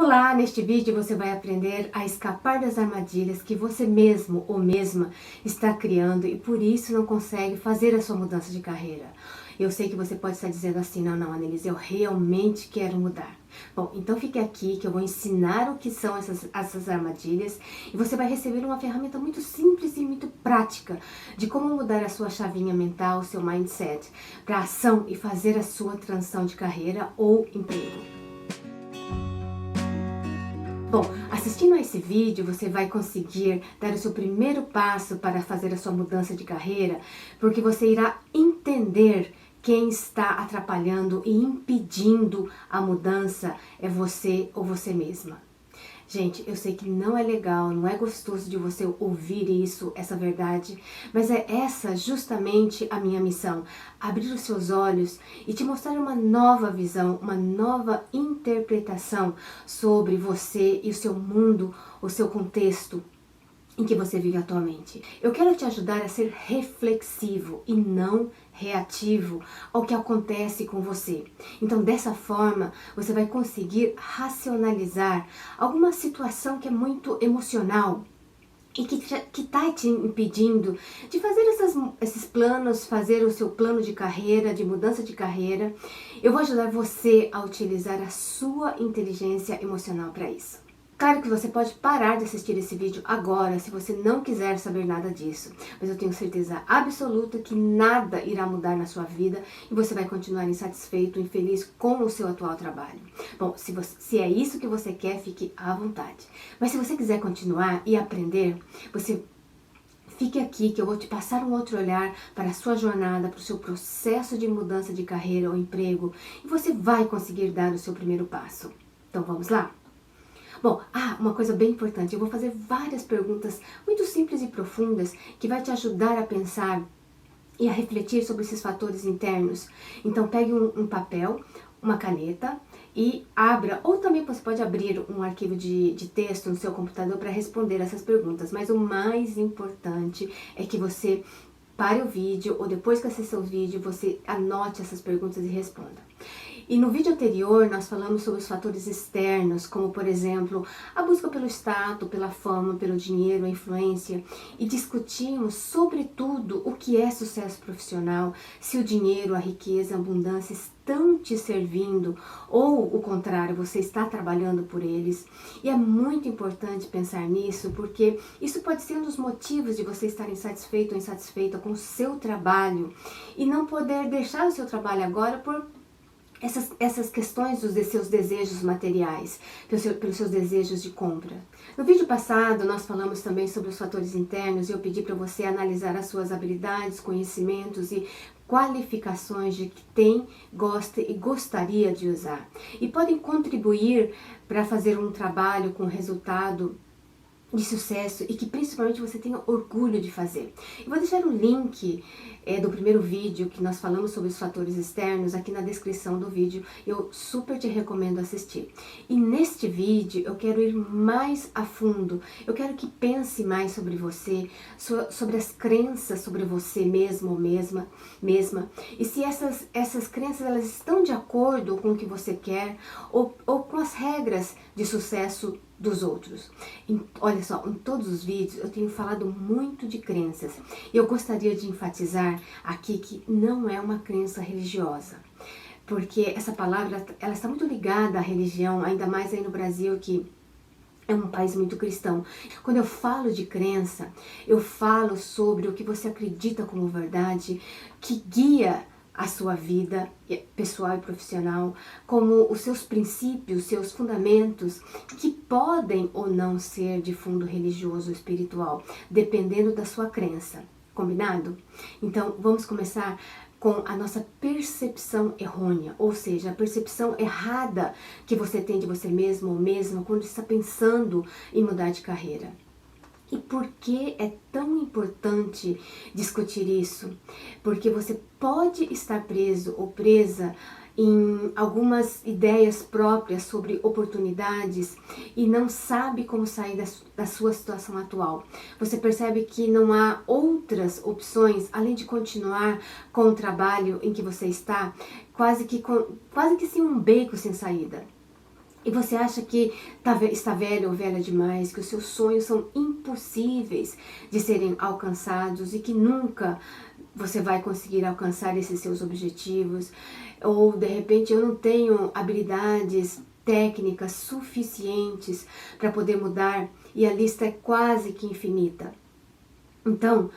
Olá, neste vídeo você vai aprender a escapar das armadilhas que você mesmo ou mesma está criando e por isso não consegue fazer a sua mudança de carreira. Eu sei que você pode estar dizendo assim, não, Annelise, eu realmente quero mudar. Bom, então fique aqui que eu vou ensinar o que são essas armadilhas e você vai receber uma ferramenta muito simples e muito prática de como mudar a sua chavinha mental, seu mindset, para ação e fazer a sua transição de carreira ou emprego. Bom, assistindo a esse vídeo, você vai conseguir dar o seu primeiro passo para fazer a sua mudança de carreira, porque você irá entender quem está atrapalhando e impedindo a mudança é você ou você mesma. Gente, eu sei que não é legal, não é gostoso de você ouvir isso, essa verdade, mas é essa justamente a minha missão, abrir os seus olhos e te mostrar uma nova visão, uma nova interpretação sobre você e o seu mundo, o seu contexto em que você vive atualmente. Eu quero te ajudar a ser reflexivo e não reativo ao que acontece com você. Então, dessa forma, você vai conseguir racionalizar alguma situação que é muito emocional e que está te impedindo de fazer esses planos, fazer o seu plano de carreira, de mudança de carreira. Eu vou ajudar você a utilizar a sua inteligência emocional para isso. Claro que você pode parar de assistir esse vídeo agora se você não quiser saber nada disso, mas eu tenho certeza absoluta que nada irá mudar na sua vida e você vai continuar insatisfeito, infeliz com o seu atual trabalho. Bom, se é isso que você quer, fique à vontade. Mas se você quiser continuar e aprender, você fique aqui que eu vou te passar um outro olhar para a sua jornada, para o seu processo de mudança de carreira ou emprego e você vai conseguir dar o seu primeiro passo. Então vamos lá? Bom, uma coisa bem importante, eu vou fazer várias perguntas muito simples e profundas que vai te ajudar a pensar e a refletir sobre esses fatores internos. Então pegue um papel, uma caneta e abra, ou também você pode abrir um arquivo de texto no seu computador para responder essas perguntas, mas o mais importante é que você pare o vídeo ou depois que assista o vídeo você anote essas perguntas e responda. E no vídeo anterior nós falamos sobre os fatores externos, como por exemplo, a busca pelo status, pela fama, pelo dinheiro, a influência, e discutimos sobretudo o que é sucesso profissional, se o dinheiro, a riqueza, a abundância estão te servindo ou o contrário, você está trabalhando por eles. E é muito importante pensar nisso, porque isso pode ser um dos motivos de você estar insatisfeito ou insatisfeita com o seu trabalho e não poder deixar o seu trabalho agora por essas questões dos seus desejos materiais, pelos seus desejos de compra. No vídeo passado nós falamos também sobre os fatores internos e eu pedi para você analisar as suas habilidades, conhecimentos e qualificações de que tem, gosta e gostaria de usar. E podem contribuir para fazer um trabalho com resultado de sucesso e que principalmente você tenha orgulho de fazer. Eu vou deixar o link do primeiro vídeo que nós falamos sobre os fatores externos aqui na descrição do vídeo. Eu super te recomendo assistir. E neste vídeo eu quero ir mais a fundo. Eu quero que pense mais sobre você, sobre as crenças sobre você mesmo ou mesma. E se essas crenças elas estão de acordo com o que você quer ou com as regras de sucesso dos outros. Olha só, em todos os vídeos eu tenho falado muito de crenças. E eu gostaria de enfatizar aqui que não é uma crença religiosa. Porque essa palavra, ela está muito ligada à religião, ainda mais aí no Brasil que é um país muito cristão. Quando eu falo de crença, eu falo sobre o que você acredita como verdade, que guia a sua vida pessoal e profissional, como os seus princípios, seus fundamentos, que podem ou não ser de fundo religioso ou espiritual, dependendo da sua crença. Combinado? Então, vamos começar com a nossa percepção errônea, ou seja, a percepção errada que você tem de você mesmo ou mesma quando está pensando em mudar de carreira. E por que é tão importante discutir isso? Porque você pode estar preso ou presa em algumas ideias próprias sobre oportunidades e não sabe como sair da sua situação atual. Você percebe que não há outras opções além de continuar com o trabalho em que você está, quase que sim um beco sem saída. E você acha que está velho ou velha demais, que os seus sonhos são impossíveis de serem alcançados e que nunca você vai conseguir alcançar esses seus objetivos, ou de repente eu não tenho habilidades técnicas suficientes para poder mudar e a lista é quase que infinita. Então,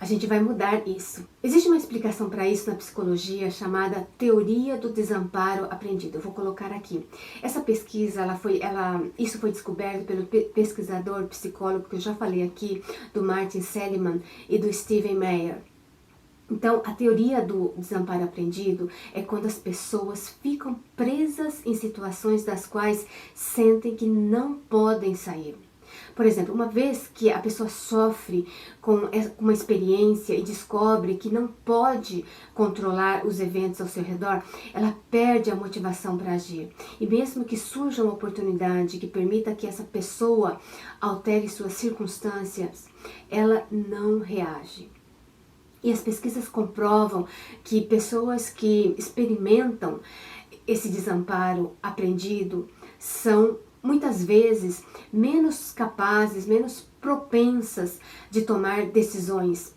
a gente vai mudar isso. Existe uma explicação para isso na psicologia chamada teoria do desamparo aprendido. Eu vou colocar aqui. Essa pesquisa, isso foi descoberto pelo pesquisador psicólogo que eu já falei aqui, do Martin Seligman e do Stephen Meyer. Então, a teoria do desamparo aprendido é quando as pessoas ficam presas em situações das quais sentem que não podem sair. Por exemplo, uma vez que a pessoa sofre com uma experiência e descobre que não pode controlar os eventos ao seu redor, ela perde a motivação para agir. E mesmo que surja uma oportunidade que permita que essa pessoa altere suas circunstâncias, ela não reage. E as pesquisas comprovam que pessoas que experimentam esse desamparo aprendido são muitas vezes menos capazes, menos propensas de tomar decisões.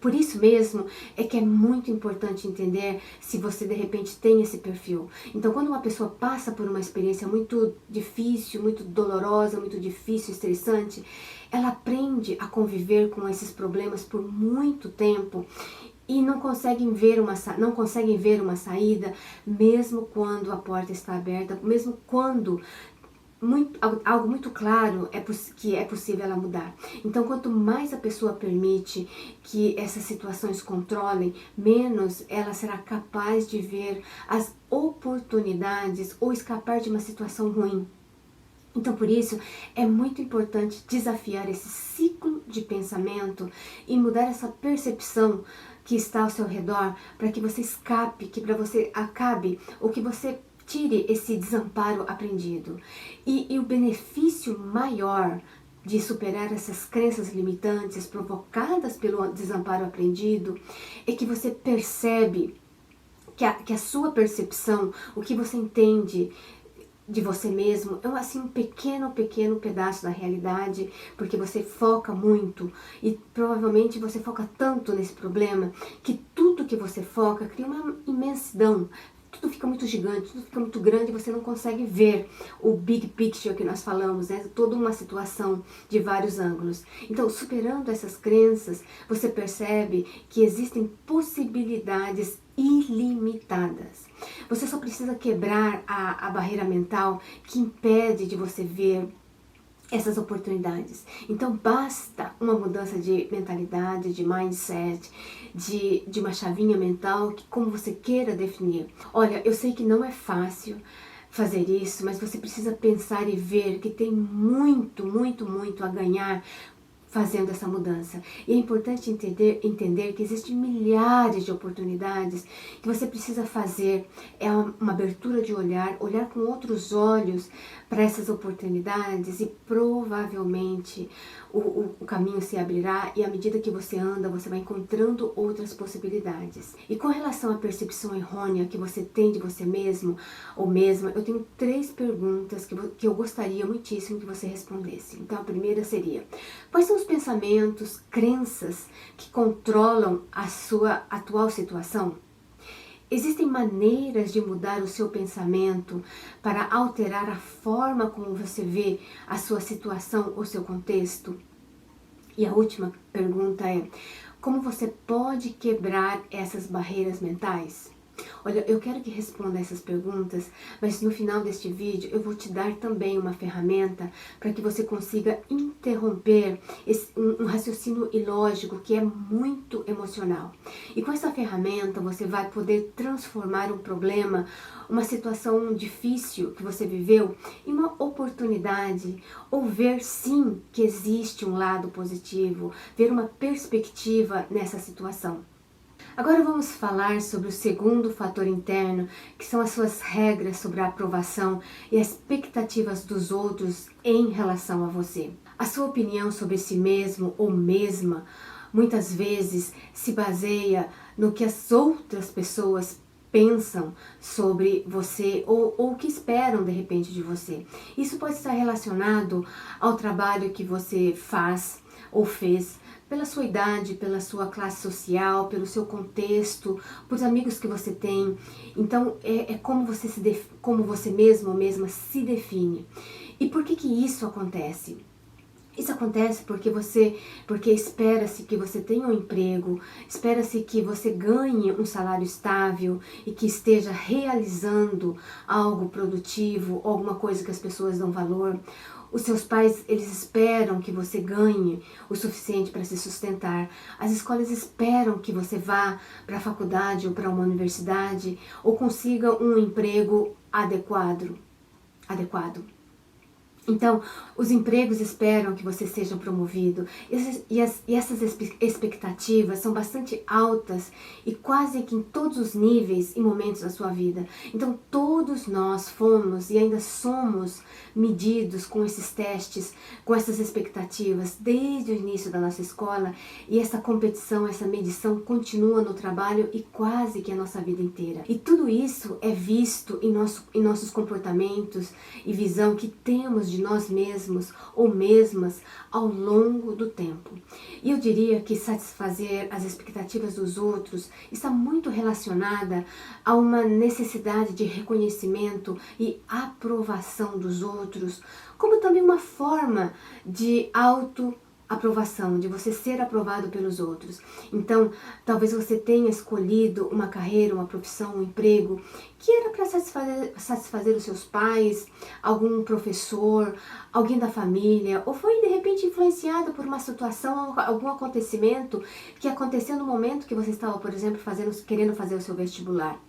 Por isso mesmo é que é muito importante entender se você de repente tem esse perfil. Então, quando uma pessoa passa por uma experiência muito difícil, muito dolorosa, muito difícil, estressante, ela aprende a conviver com esses problemas por muito tempo e não conseguem ver uma saída, mesmo quando a porta está aberta, mesmo quando algo muito claro que é possível ela mudar. Então, quanto mais a pessoa permite que essas situações controlem, menos ela será capaz de ver as oportunidades ou escapar de uma situação ruim. Então, por isso, é muito importante desafiar esse ciclo de pensamento e mudar essa percepção que está ao seu redor para que você escape, que para você acabe, ou que você tire esse desamparo aprendido. E o benefício maior de superar essas crenças limitantes provocadas pelo desamparo aprendido é que você percebe que a sua percepção, o que você entende de você mesmo, é assim um pequeno pedaço da realidade, porque você foca muito e provavelmente você foca tanto nesse problema que tudo que você foca cria uma imensidão. Tudo fica muito gigante, tudo fica muito grande e você não consegue ver o big picture que nós falamos, né? Toda uma situação de vários ângulos. Então, superando essas crenças, você percebe que existem possibilidades ilimitadas. Você só precisa quebrar a barreira mental que impede de você ver essas oportunidades. Então basta uma mudança de mentalidade, de mindset, de uma chavinha mental, que como você queira definir. Olha, eu sei que não é fácil fazer isso, mas você precisa pensar e ver que tem muito a ganhar fazendo essa mudança. E é importante entender que existem milhares de oportunidades que você precisa fazer. É uma abertura de olhar com outros olhos para essas oportunidades e provavelmente o caminho se abrirá e à medida que você anda, você vai encontrando outras possibilidades. E com relação à percepção errônea que você tem de você mesmo ou mesma, eu tenho 3 perguntas que eu gostaria muitíssimo que você respondesse. Então a primeira seria: quais são os pensamentos, crenças que controlam a sua atual situação? Existem maneiras de mudar o seu pensamento para alterar a forma como você vê a sua situação ou seu contexto? E a última pergunta é: como você pode quebrar essas barreiras mentais? Olha, eu quero que responda essas perguntas, mas no final deste vídeo eu vou te dar também uma ferramenta para que você consiga interromper um raciocínio ilógico que é muito emocional. E com essa ferramenta você vai poder transformar um problema, uma situação difícil que você viveu, em uma oportunidade, ou ver sim que existe um lado positivo, ver uma perspectiva nessa situação. Agora vamos falar sobre o segundo fator interno, que são as suas regras sobre a aprovação e as expectativas dos outros em relação a você. A sua opinião sobre si mesmo ou mesma muitas vezes se baseia no que as outras pessoas pensam sobre você ou o que esperam de repente de você. Isso pode estar relacionado ao trabalho que você faz ou fez, pela sua idade, pela sua classe social, pelo seu contexto, por amigos que você tem. Então é como você como você mesmo ou mesma se define. E por que isso acontece? Isso acontece porque espera-se que você tenha um emprego, espera-se que você ganhe um salário estável e que esteja realizando algo produtivo, alguma coisa que as pessoas dão valor. Os seus pais, eles esperam que você ganhe o suficiente para se sustentar. As escolas esperam que você vá para a faculdade ou para uma universidade ou consiga um emprego adequado. Então, os empregos esperam que você seja promovido e essas expectativas são bastante altas e quase que em todos os níveis e momentos da sua vida. Então, todos nós fomos e ainda somos medidos com esses testes, com essas expectativas desde o início da nossa escola, e essa competição, essa medição continua no trabalho e quase que a nossa vida inteira. E tudo isso é visto em nossos comportamentos e visão que temos de nós mesmos ou mesmas ao longo do tempo. E eu diria que satisfazer as expectativas dos outros está muito relacionada a uma necessidade de reconhecimento e aprovação dos outros, como também uma forma de autoaprovação, de você ser aprovado pelos outros. Então, talvez você tenha escolhido uma carreira, uma profissão, um emprego que era para satisfazer os seus pais, algum professor, alguém da família, ou foi de repente influenciado por uma situação, algum acontecimento que aconteceu no momento que você estava, por exemplo, querendo fazer o seu vestibular.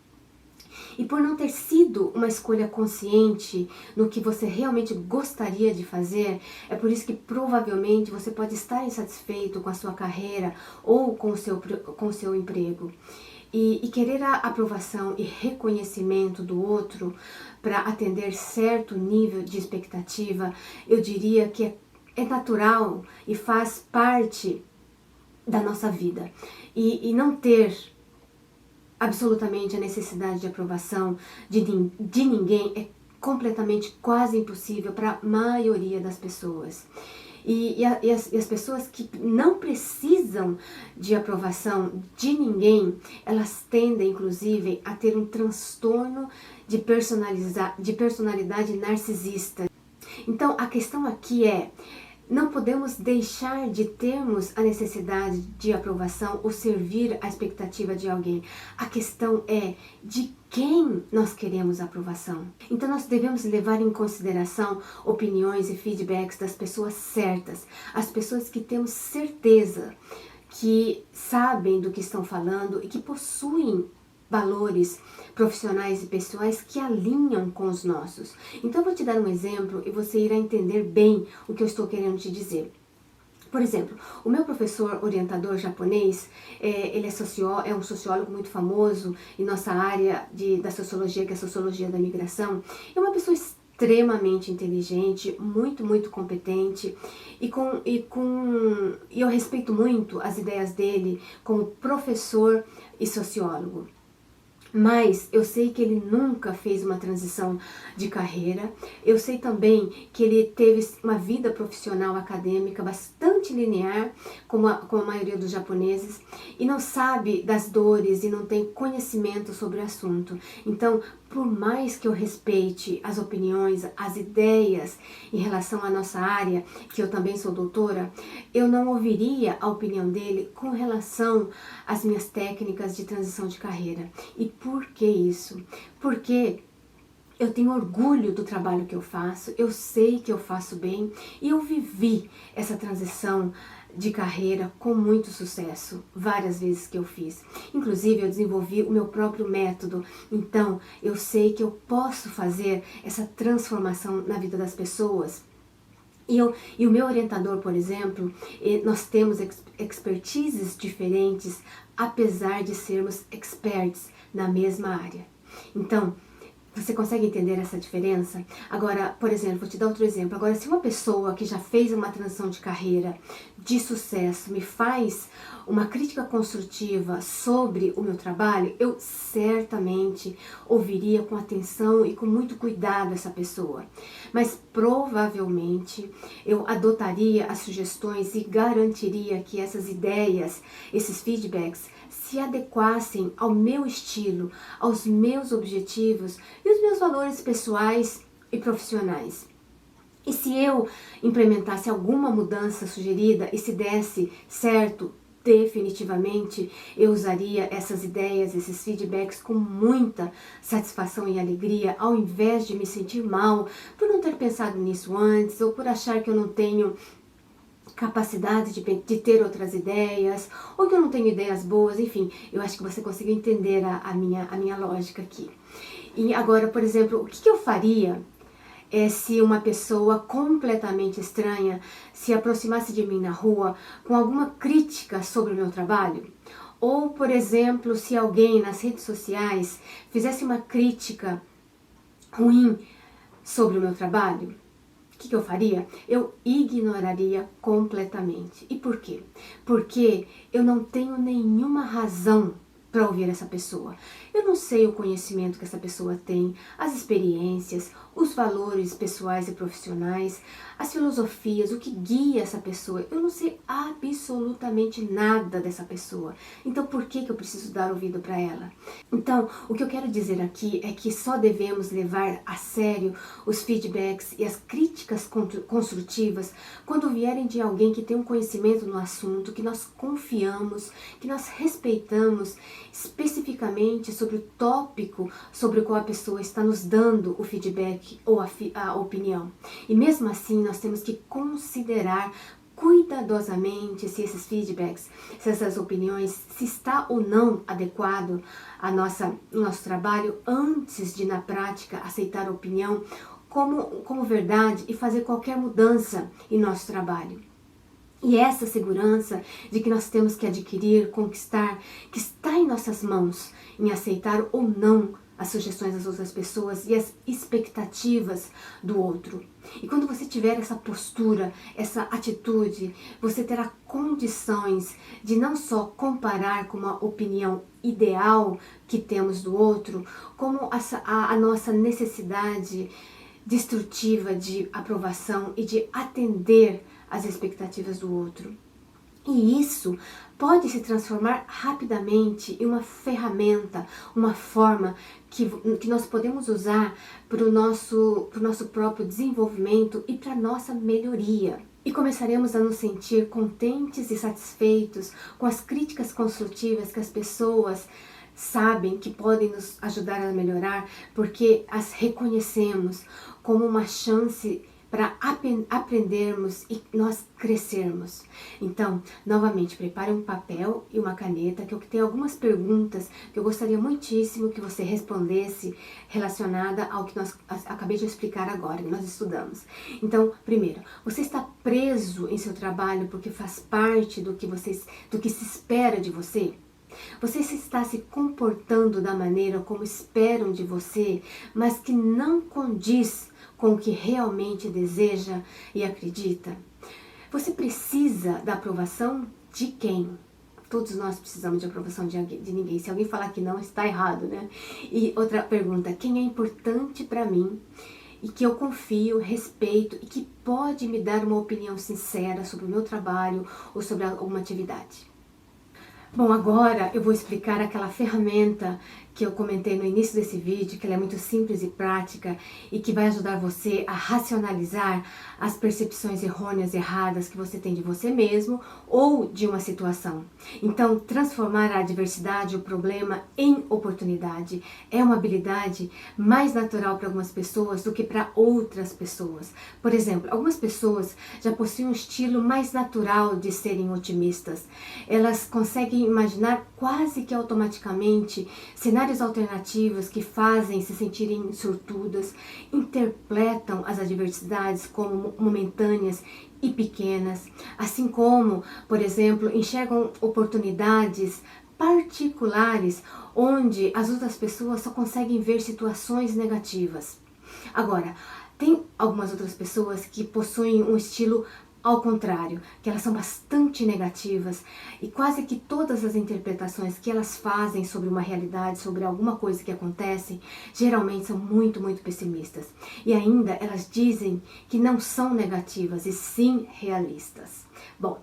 E por não ter sido uma escolha consciente no que você realmente gostaria de fazer, é por isso que provavelmente você pode estar insatisfeito com a sua carreira ou com o seu emprego. E querer a aprovação e reconhecimento do outro para atender certo nível de expectativa, eu diria que é natural e faz parte da nossa vida. E não ter absolutamente a necessidade de aprovação de ninguém é completamente quase impossível para a maioria das pessoas. E as pessoas que não precisam de aprovação de ninguém, elas tendem inclusive a ter um transtorno de personalidade narcisista. Então a questão aqui é: não podemos deixar de termos a necessidade de aprovação ou servir à expectativa de alguém. A questão é de quem nós queremos aprovação. Então nós devemos levar em consideração opiniões e feedbacks das pessoas certas, as pessoas que temos certeza que sabem do que estão falando e que possuem valores profissionais e pessoais que alinham com os nossos. Então eu vou te dar um exemplo e você irá entender bem o que eu estou querendo te dizer. Por exemplo, o meu professor orientador japonês, ele é um sociólogo muito famoso em nossa área da sociologia, que é a sociologia da migração. É uma pessoa extremamente inteligente, muito competente, e eu respeito muito as ideias dele como professor e sociólogo. Mas eu sei que ele nunca fez uma transição de carreira. Eu sei também que ele teve uma vida profissional acadêmica bastante linear, como a maioria dos japoneses, e não sabe das dores e não tem conhecimento sobre o assunto. Então, por mais que eu respeite as opiniões, as ideias em relação à nossa área, que eu também sou doutora, eu não ouviria a opinião dele com relação às minhas técnicas de transição de carreira. E por que isso? Porque eu tenho orgulho do trabalho que eu faço, eu sei que eu faço bem e eu vivi essa transição de carreira com muito sucesso, várias vezes que eu fiz. Inclusive eu desenvolvi o meu próprio método, então eu sei que eu posso fazer essa transformação na vida das pessoas. E o meu orientador, por exemplo, nós temos expertises diferentes, apesar de sermos experts na mesma área. Então, Você consegue entender essa diferença? Agora, por exemplo, vou te dar outro exemplo. Agora, se uma pessoa que já fez uma transição de carreira de sucesso me faz uma crítica construtiva sobre o meu trabalho, eu certamente ouviria com atenção e com muito cuidado essa pessoa. Mas provavelmente eu adotaria as sugestões e garantiria que essas ideias, esses feedbacks, se adequassem ao meu estilo, aos meus objetivos e os meus valores pessoais e profissionais. E se eu implementasse alguma mudança sugerida e se desse certo, definitivamente eu usaria essas ideias, esses feedbacks com muita satisfação e alegria, ao invés de me sentir mal por não ter pensado nisso antes ou por achar que eu não tenho capacidade de ter outras ideias, ou que eu não tenho ideias boas, enfim, eu acho que você conseguiu entender a minha lógica aqui. E agora, por exemplo, o que eu faria se uma pessoa completamente estranha se aproximasse de mim na rua com alguma crítica sobre o meu trabalho? Ou, por exemplo, se alguém nas redes sociais fizesse uma crítica ruim sobre o meu trabalho? O que eu faria? Eu ignoraria completamente. E por quê? Porque eu não tenho nenhuma razão para ouvir essa pessoa. Eu não sei o conhecimento que essa pessoa tem, as experiências, os valores pessoais e profissionais, as filosofias, o que guia essa pessoa. Eu não sei absolutamente nada dessa pessoa. Então, por que eu preciso dar ouvido para ela? Então, o que eu quero dizer aqui é que só devemos levar a sério os feedbacks e as críticas construtivas quando vierem de alguém que tem um conhecimento no assunto, que nós confiamos, que nós respeitamos especificamente sobre o tópico sobre o qual a pessoa está nos dando o feedback ou a opinião. E mesmo assim, nós temos que considerar cuidadosamente se esses feedbacks, se essas opiniões, se está ou não adequado ao nosso trabalho, antes de, na prática, aceitar a opinião como verdade e fazer qualquer mudança em nosso trabalho. E essa segurança de que nós temos que adquirir, conquistar, que está em nossas mãos, em aceitar ou não as sugestões das outras pessoas e as expectativas do outro. E quando você tiver essa postura, essa atitude, você terá condições de não só comparar com uma opinião ideal que temos do outro, como a nossa necessidade destrutiva de aprovação e de atender às expectativas do outro. E isso pode se transformar rapidamente em uma ferramenta, uma forma que nós podemos usar para o nosso próprio desenvolvimento e para a nossa melhoria. E começaremos a nos sentir contentes e satisfeitos com as críticas construtivas que as pessoas sabem que podem nos ajudar a melhorar, porque as reconhecemos como uma chance para aprendermos e nós crescermos. Então, novamente, prepare um papel e uma caneta, que eu tenho algumas perguntas que eu gostaria muitíssimo que você respondesse relacionada ao que nós acabei de explicar agora, que nós estudamos. Então, primeiro, você está preso em seu trabalho porque faz parte do que se espera de você? Você está se comportando da maneira como esperam de você, mas que não condiz com o que realmente deseja e acredita? Você precisa da aprovação de quem? Todos nós precisamos de aprovação de ninguém. Se alguém falar que não, está errado, né? E outra pergunta: quem é importante para mim e que eu confio, respeito e que pode me dar uma opinião sincera sobre o meu trabalho ou sobre alguma atividade? Bom, agora eu vou explicar aquela ferramenta que eu comentei no início desse vídeo, que ela é muito simples e prática e que vai ajudar você a racionalizar as percepções errôneas, erradas que você tem de você mesmo ou de uma situação. Então, transformar a adversidade, o problema, em oportunidade é uma habilidade mais natural para algumas pessoas do que para outras pessoas. Por exemplo, algumas pessoas já possuem um estilo mais natural de serem otimistas. Elas conseguem imaginar quase que automaticamente cenários alternativos que fazem se sentirem sortudas, interpretam as adversidades como momentâneas e pequenas, assim como, por exemplo, enxergam oportunidades particulares onde as outras pessoas só conseguem ver situações negativas. Agora, tem algumas outras pessoas que possuem um estilo ao contrário, que elas são bastante negativas e quase que todas as interpretações que elas fazem sobre uma realidade, sobre alguma coisa que acontece, geralmente são muito, muito pessimistas. E ainda elas dizem que não são negativas e sim realistas. Bom,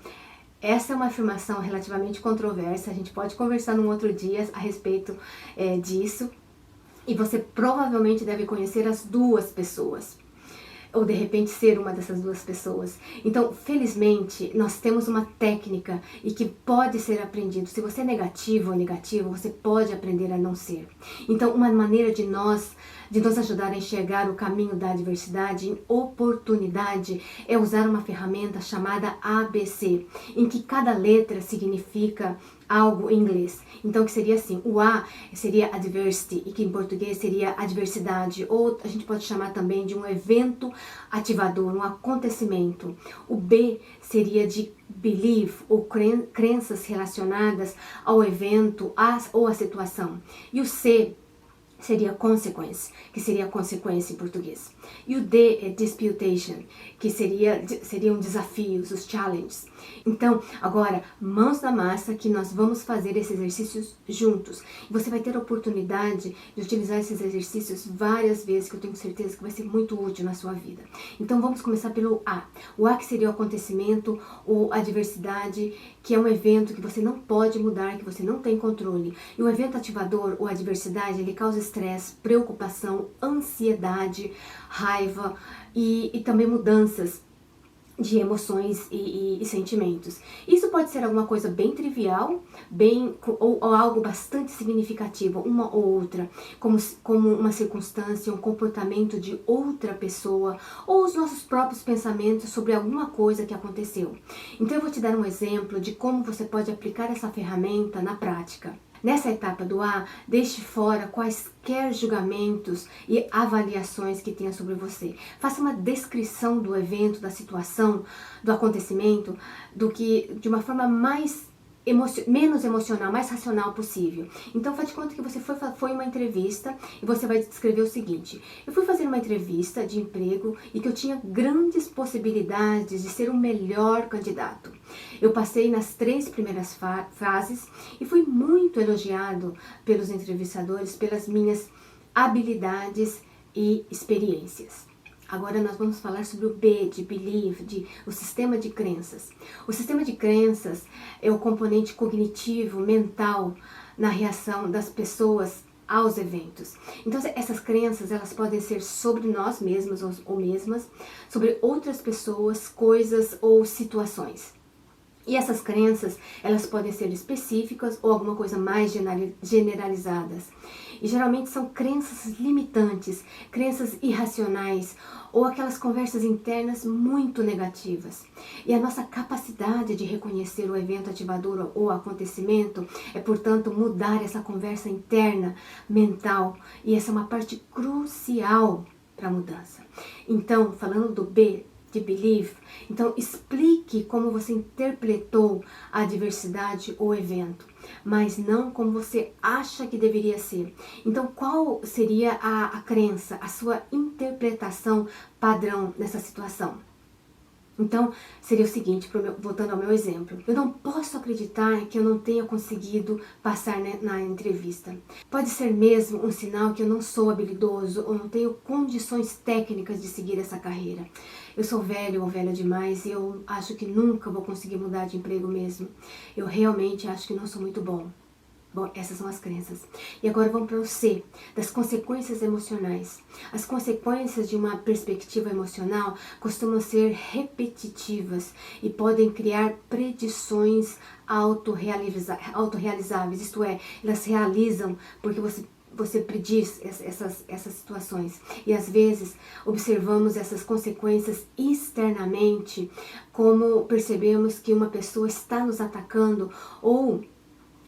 essa é uma afirmação relativamente controversa, a gente pode conversar num outro dia a respeito disso. E você provavelmente deve conhecer as duas pessoas, ou de repente ser uma dessas duas pessoas. Então, felizmente, nós temos uma técnica e que pode ser aprendido. Se você é negativo ou negativa, você pode aprender a não ser. Então, uma maneira de nos ajudar a enxergar o caminho da adversidade em oportunidade é usar uma ferramenta chamada ABC, em que cada letra significa algo em inglês. Então, que seria assim, o A seria adversity, e que em português seria adversidade, ou a gente pode chamar também de um evento ativador, um acontecimento. O B seria de belief, ou crenças relacionadas ao evento ou à situação. E o C seria consequence, que seria consequência em português. E o D é disputation, que seriam desafios, os challenges. Então, agora, mãos na massa, que nós vamos fazer esses exercícios juntos. E você vai ter a oportunidade de utilizar esses exercícios várias vezes, que eu tenho certeza que vai ser muito útil na sua vida. Então, vamos começar pelo A. O A que seria o acontecimento ou adversidade, que é um evento que você não pode mudar, que você não tem controle. E o evento ativador ou adversidade, ele causa estresse, preocupação, ansiedade, raiva e também mudanças de emoções e sentimentos. Isso pode ser alguma coisa bem trivial, ou algo bastante significativo, uma ou outra, como uma circunstância, um comportamento de outra pessoa, ou os nossos próprios pensamentos sobre alguma coisa que aconteceu. Então eu vou te dar um exemplo de como você pode aplicar essa ferramenta na prática. Nessa etapa do A, deixe fora quaisquer julgamentos e avaliações que tenha sobre você. Faça uma descrição do evento, da situação, do acontecimento, de uma forma menos emocional, mais racional possível. Então, faz de conta que você foi uma entrevista e você vai descrever o seguinte: eu fui fazer uma entrevista de emprego e que eu tinha grandes possibilidades de ser o melhor candidato. Eu passei nas 3 primeiras fases e fui muito elogiado pelos entrevistadores pelas minhas habilidades e experiências. Agora nós vamos falar sobre o B, de belief, o sistema de crenças. O sistema de crenças é o componente cognitivo, mental, na reação das pessoas aos eventos. Então essas crenças, elas podem ser sobre nós mesmos ou mesmas, sobre outras pessoas, coisas ou situações. E essas crenças, elas podem ser específicas ou alguma coisa mais generalizadas. E geralmente são crenças limitantes, crenças irracionais ou aquelas conversas internas muito negativas. E a nossa capacidade de reconhecer o evento ativador ou acontecimento é, portanto, mudar essa conversa interna, mental. E essa é uma parte crucial para a mudança. Então, falando do B, de belief, então explique como você interpretou a adversidade ou evento, mas não como você acha que deveria ser. Então, qual seria a crença, a sua interpretação padrão nessa situação? Então, seria o seguinte, voltando ao meu exemplo: eu não posso acreditar que eu não tenha conseguido passar na entrevista. Pode ser mesmo um sinal que eu não sou habilidoso ou não tenho condições técnicas de seguir essa carreira. Eu sou velho ou velha demais e eu acho que nunca vou conseguir mudar de emprego mesmo. Eu realmente acho que não sou muito bom. Bom, essas são as crenças. E agora vamos para o C, das consequências emocionais. As consequências de uma perspectiva emocional costumam ser repetitivas e podem criar predições autorrealizáveis, isto é, elas realizam porque você prediz essas situações. E às vezes observamos essas consequências externamente, como percebemos que uma pessoa está nos atacando ou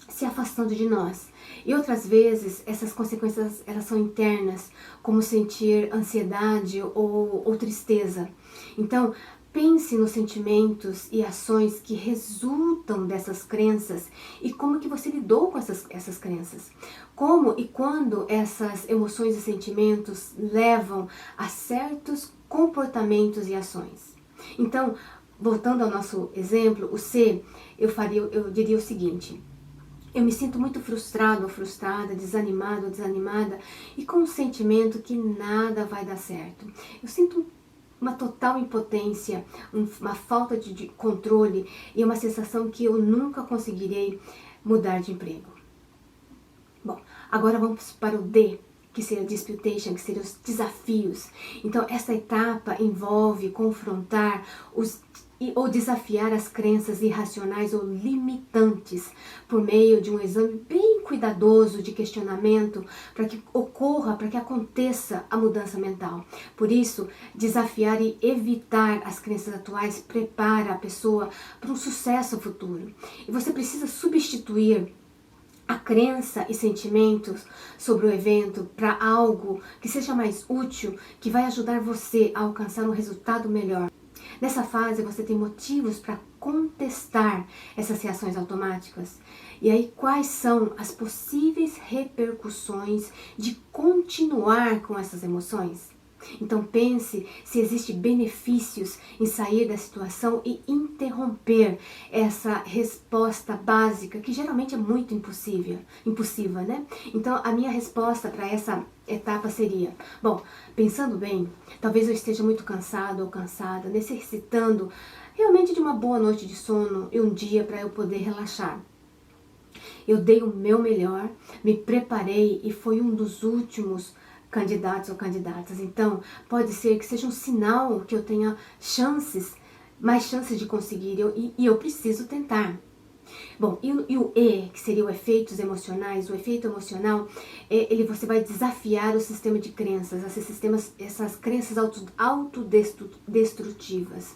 se afastando de nós. E outras vezes essas consequências, elas são internas, como sentir ansiedade ou tristeza. Então, pense nos sentimentos e ações que resultam dessas crenças e como que você lidou com essas crenças. Como e quando essas emoções e sentimentos levam a certos comportamentos e ações. Então, voltando ao nosso exemplo, o C, eu diria o seguinte: eu me sinto muito frustrado ou frustrada, desanimado ou desanimada e com o sentimento que nada vai dar certo. Eu sinto uma total impotência, uma falta de controle e uma sensação que eu nunca conseguirei mudar de emprego. Bom, agora vamos para o D, que seria disputation, que seriam os desafios. Então, essa etapa envolve confrontar ou desafiar as crenças irracionais ou limitantes por meio de um exame bem cuidadoso de questionamento para que aconteça a mudança mental. Por isso, desafiar e evitar as crenças atuais prepara a pessoa para um sucesso futuro. E você precisa substituir a crença e sentimentos sobre o evento para algo que seja mais útil, que vai ajudar você a alcançar um resultado melhor. Nessa fase, você tem motivos para contestar essas reações automáticas. E aí, quais são as possíveis repercussões de continuar com essas emoções? Então pense se existem benefícios em sair da situação e interromper essa resposta básica, que geralmente é muito impossível, né? Então a minha resposta para essa etapa seria: bom, pensando bem, talvez eu esteja muito cansado ou cansada, necessitando realmente de uma boa noite de sono e um dia para eu poder relaxar. Eu dei o meu melhor, me preparei e foi um dos últimos candidatos ou candidatas. Então, pode ser que seja um sinal que eu tenha mais chances de conseguir e eu preciso tentar. Bom, e o E, que seria o efeitos emocionais, o efeito emocional, você vai desafiar o sistema de crenças, essas crenças autodestrutivas.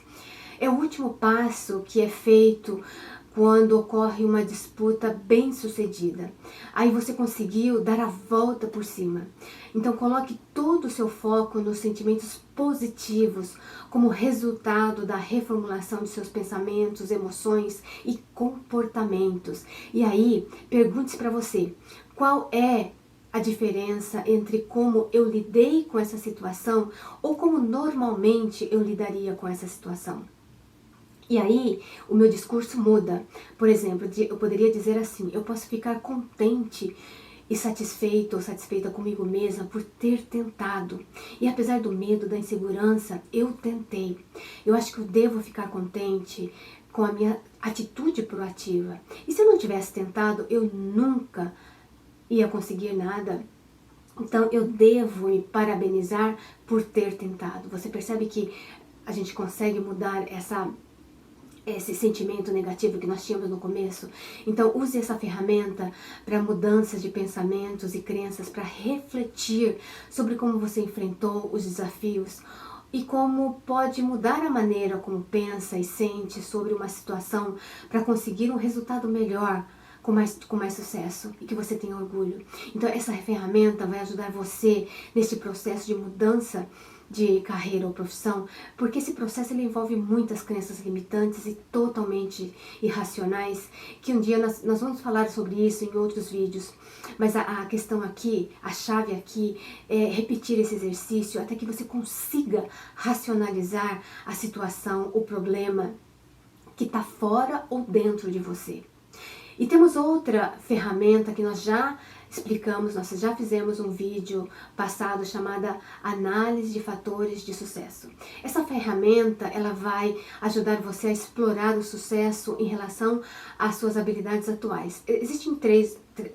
É o último passo que é feito quando ocorre uma disputa bem sucedida. Aí você conseguiu dar a volta por cima. Então coloque todo o seu foco nos sentimentos positivos como resultado da reformulação de seus pensamentos, emoções e comportamentos. E aí pergunte-se para você: qual é a diferença entre como eu lidei com essa situação ou como normalmente eu lidaria com essa situação? E aí, o meu discurso muda. Por exemplo, eu poderia dizer assim: eu posso ficar contente e satisfeito ou satisfeita comigo mesma por ter tentado. E apesar do medo, da insegurança, eu tentei. Eu acho que eu devo ficar contente com a minha atitude proativa. E se eu não tivesse tentado, eu nunca ia conseguir nada. Então, eu devo me parabenizar por ter tentado. Você percebe que a gente consegue mudar esse sentimento negativo que nós tínhamos no começo? Então use essa ferramenta para mudanças de pensamentos e crenças, para refletir sobre como você enfrentou os desafios e como pode mudar a maneira como pensa e sente sobre uma situação para conseguir um resultado melhor, com mais sucesso e que você tenha orgulho. Então essa ferramenta vai ajudar você nesse processo de mudança de carreira ou profissão, porque esse processo ele envolve muitas crenças limitantes e totalmente irracionais, que um dia nós vamos falar sobre isso em outros vídeos. Mas a questão aqui, a chave aqui é repetir esse exercício até que você consiga racionalizar a situação, o problema que está fora ou dentro de você. E temos outra ferramenta que nós já explicamos, nós já fizemos um vídeo passado chamada Análise de Fatores de Sucesso. Essa ferramenta, ela vai ajudar você a explorar o sucesso em relação às suas habilidades atuais. Existem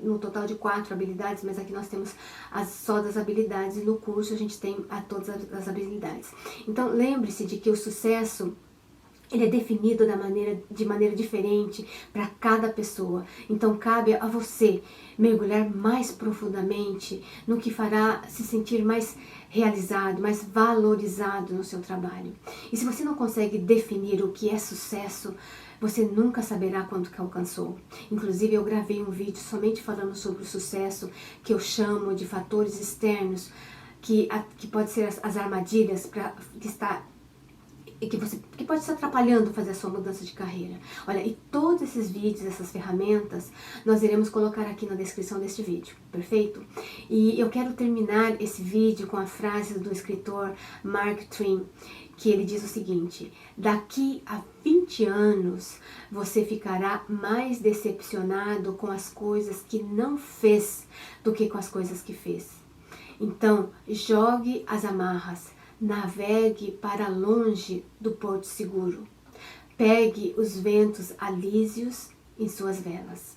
no total de 4 habilidades, mas aqui nós temos só das habilidades e no curso a gente tem todas as habilidades. Então lembre-se de que o sucesso ele é definido de maneira diferente para cada pessoa. Então cabe a você mergulhar mais profundamente no que fará se sentir mais realizado, mais valorizado no seu trabalho. E se você não consegue definir o que é sucesso, você nunca saberá quanto que alcançou. Inclusive eu gravei um vídeo somente falando sobre o sucesso, que eu chamo de fatores externos, que pode ser as armadilhas que está e que pode estar atrapalhando fazer a sua mudança de carreira. Olha, e todos esses vídeos, essas ferramentas, nós iremos colocar aqui na descrição deste vídeo, perfeito? E eu quero terminar esse vídeo com a frase do escritor Mark Twain, que ele diz o seguinte: daqui a 20 anos você ficará mais decepcionado com as coisas que não fez do que com as coisas que fez. Então, jogue as amarras, navegue para longe do porto seguro. Pegue os ventos alísios em suas velas.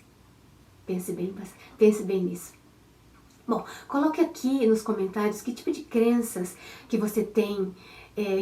Pense bem nisso. Bom, coloque aqui nos comentários que tipo de crenças que você tem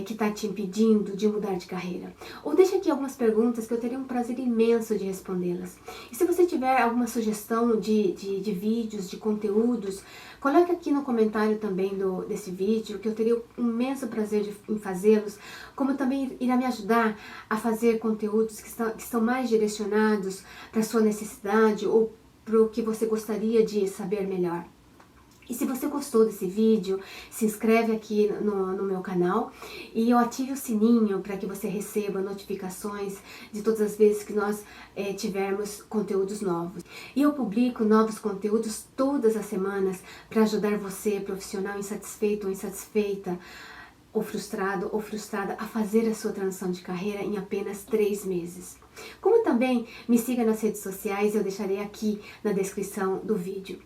que está te impedindo de mudar de carreira. Ou deixe aqui algumas perguntas que eu teria um prazer imenso de respondê-las. E se você tiver alguma sugestão de vídeos, de conteúdos, coloque aqui no comentário também desse vídeo, que eu teria um imenso prazer em fazê-los, como também irá me ajudar a fazer conteúdos que estão mais direcionados para a sua necessidade ou para o que você gostaria de saber melhor. E se você gostou desse vídeo, se inscreve aqui no meu canal e ative o sininho para que você receba notificações de todas as vezes que nós tivermos conteúdos novos. E eu publico novos conteúdos todas as semanas para ajudar você, profissional insatisfeito ou insatisfeita, ou frustrado ou frustrada, a fazer a sua transição de carreira em apenas 3 meses. Como também me siga nas redes sociais, eu deixarei aqui na descrição do vídeo.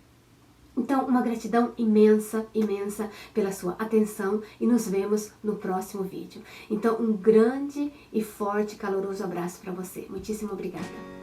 Então, uma gratidão imensa, imensa pela sua atenção e nos vemos no próximo vídeo. Então, um grande e forte, caloroso abraço para você. Muitíssimo obrigada.